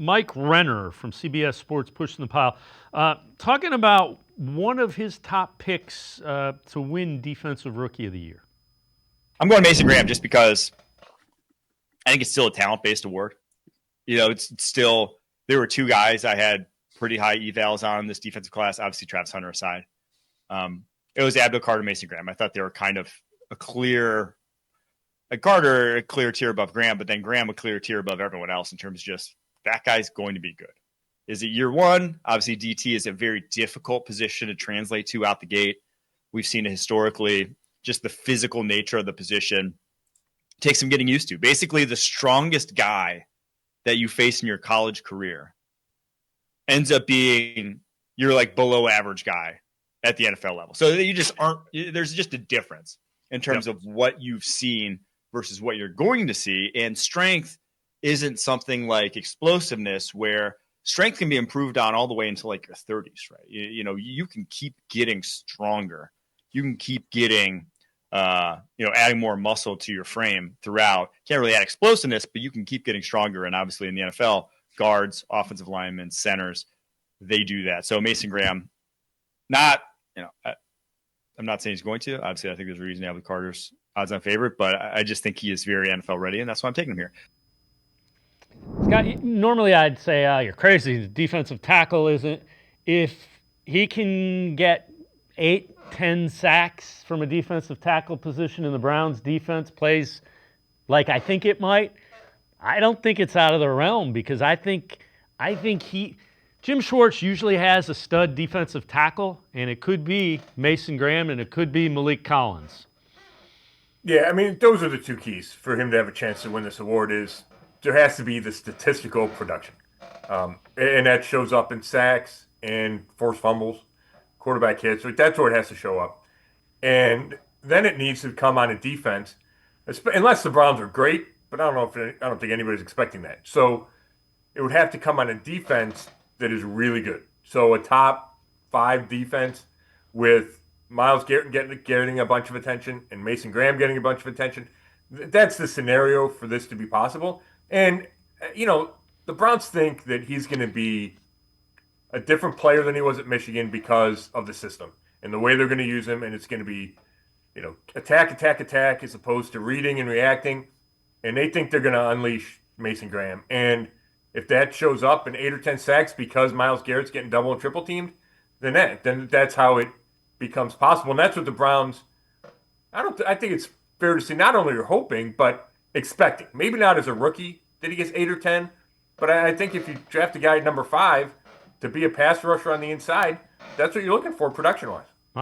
Mike Renner from CBS Sports Pushing the Pile, talking about one of his top picks to win Defensive Rookie of the Year. I'm going Mason Graham just because I think it's still a talent-based award. It's still – there were two guys I had pretty high evals on this defensive class, obviously Travis Hunter aside. It was Abdul Carter, Mason Graham. I thought they were kind of Carter a clear tier above Graham, but then Graham a clear tier above everyone else in terms of just that guy's going to be good. Is it year one? Obviously, DT is a very difficult position to translate to out the gate. We've seen it historically. Just the physical nature of the position takes some getting used to. Basically, the strongest guy that you face in your college career ends up being your below average guy at the NFL level. So you just aren't, there's just a difference in terms of what you've seen versus what you're going to see. And strength isn't something like explosiveness where strength can be improved on all the way into your 30s, right? You can keep getting stronger. You can keep getting, adding more muscle to your frame throughout. Can't really add explosiveness, but you can keep getting stronger. And obviously in the NFL, guards, offensive linemen, centers, they do that. So Mason Graham, I'm not saying he's going to. Obviously, I think there's a reason Abdul Carter's odds-on favorite, but I just think he is very NFL ready, and that's why I'm taking him here. Scott, normally I'd say you're crazy. The defensive tackle isn't. If he can get 8-10 sacks from a defensive tackle position and the Browns defense plays like I think it might, I don't think it's out of the realm because I think Jim Schwartz usually has a stud defensive tackle, and it could be Mason Graham and it could be Malik Collins. Yeah, I mean, those are the two keys for him to have a chance to win this award is there has to be the statistical production. And that shows up in sacks and forced fumbles, quarterback hits. That's where it has to show up. And then it needs to come on a defense, unless the Browns are great, but I don't think anybody's expecting that. So it would have to come on a defense that is really good. So a top 5 defense with Myles Garrett getting a bunch of attention and Mason Graham getting a bunch of attention. That's the scenario for this to be possible. And, the Browns think that he's going to be a different player than he was at Michigan because of the system and the way they're going to use him. And it's going to be, attack as opposed to reading and reacting. And they think they're going to unleash Mason Graham. And if that shows up in 8 or 10 sacks because Myles Garrett's getting double and triple teamed, then that's how it becomes possible. And that's what the Browns, I think it's fair to say, not only are hoping, but expecting. Maybe not as a rookie that he gets 8 or 10, but I think if you draft a guy at number 5 to be a pass rusher on the inside, that's what you're looking for production-wise.